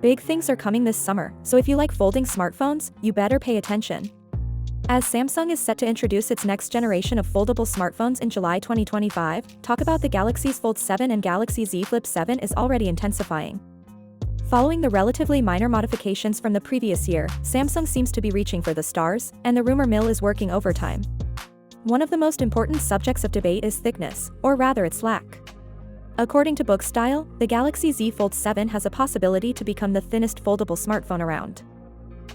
Big things are coming this summer, so if you like folding smartphones, you better pay attention. As Samsung is set to introduce its next generation of foldable smartphones in July 2025, talk about the Galaxy's Fold 7 and Galaxy Z Flip 7 is already intensifying. Following the relatively minor modifications from the previous year, Samsung seems to be reaching for the stars, and the rumor mill is working overtime. One of the most important subjects of debate is thickness, or rather its lack. According to Bookstyle, the Galaxy Z Fold 7 has a possibility to become the thinnest foldable smartphone around.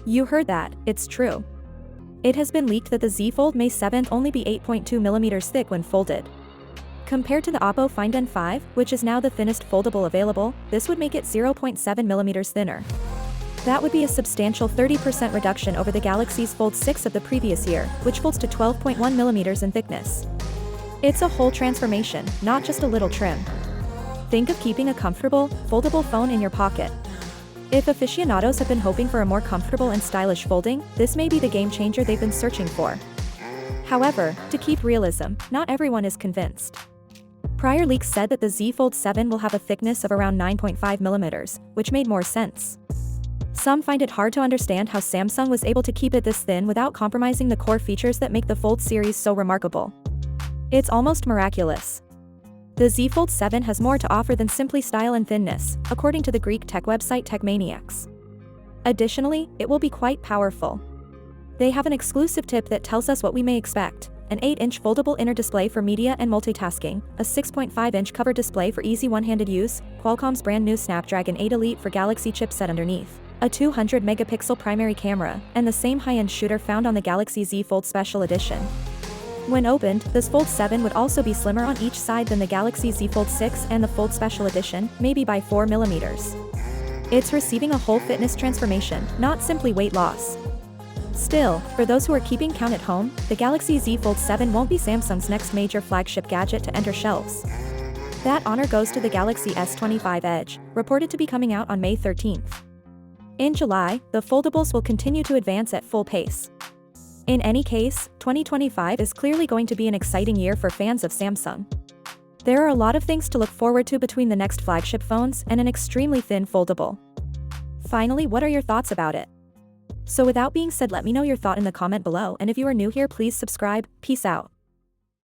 You heard that, it's true. It has been leaked that the Z Fold May 7 only be 8.2mm thick when folded. Compared to the Oppo Find N5, which is now the thinnest foldable available, this would make it 0.7mm thinner. That would be a substantial 30% reduction over the Galaxy's Fold 6 of the previous year, which folds to 12.1mm in thickness. It's a whole transformation, not just a little trim. Think of keeping a comfortable, foldable phone in your pocket. If aficionados have been hoping for a more comfortable and stylish folding, this may be the game changer they've been searching for. However, to keep realism, not everyone is convinced. Prior leaks said that the Z Fold 7 will have a thickness of around 9.5mm, which made more sense. Some find it hard to understand how Samsung was able to keep it this thin without compromising the core features that make the Fold series so remarkable. It's almost miraculous. The Z Fold 7 has more to offer than simply style and thinness, according to the Greek tech website Techmaniacs. Additionally, it will be quite powerful. They have an exclusive tip that tells us what we may expect: an 8-inch foldable inner display for media and multitasking, a 6.5-inch cover display for easy one-handed use, Qualcomm's brand new Snapdragon 8 Elite for Galaxy chipset underneath, a 200-megapixel primary camera, and the same high-end shooter found on the Galaxy Z Fold Special Edition. When opened, this Fold 7 would also be slimmer on each side than the Galaxy Z Fold 6 and the Fold Special Edition, maybe by 4mm. It's receiving a whole fitness transformation, not simply weight loss. Still, for those who are keeping count at home, the Galaxy Z Fold 7 won't be Samsung's next major flagship gadget to enter shelves. That honor goes to the Galaxy S25 Edge, reported to be coming out on May 13th. In July, the foldables will continue to advance at full pace. In any case, 2025 is clearly going to be an exciting year for fans of Samsung. There are a lot of things to look forward to between the next flagship phones and an extremely thin foldable. Finally, what are your thoughts about it? So without being said, let me know your thought in the comment below, and if you are new here, please subscribe. Peace out.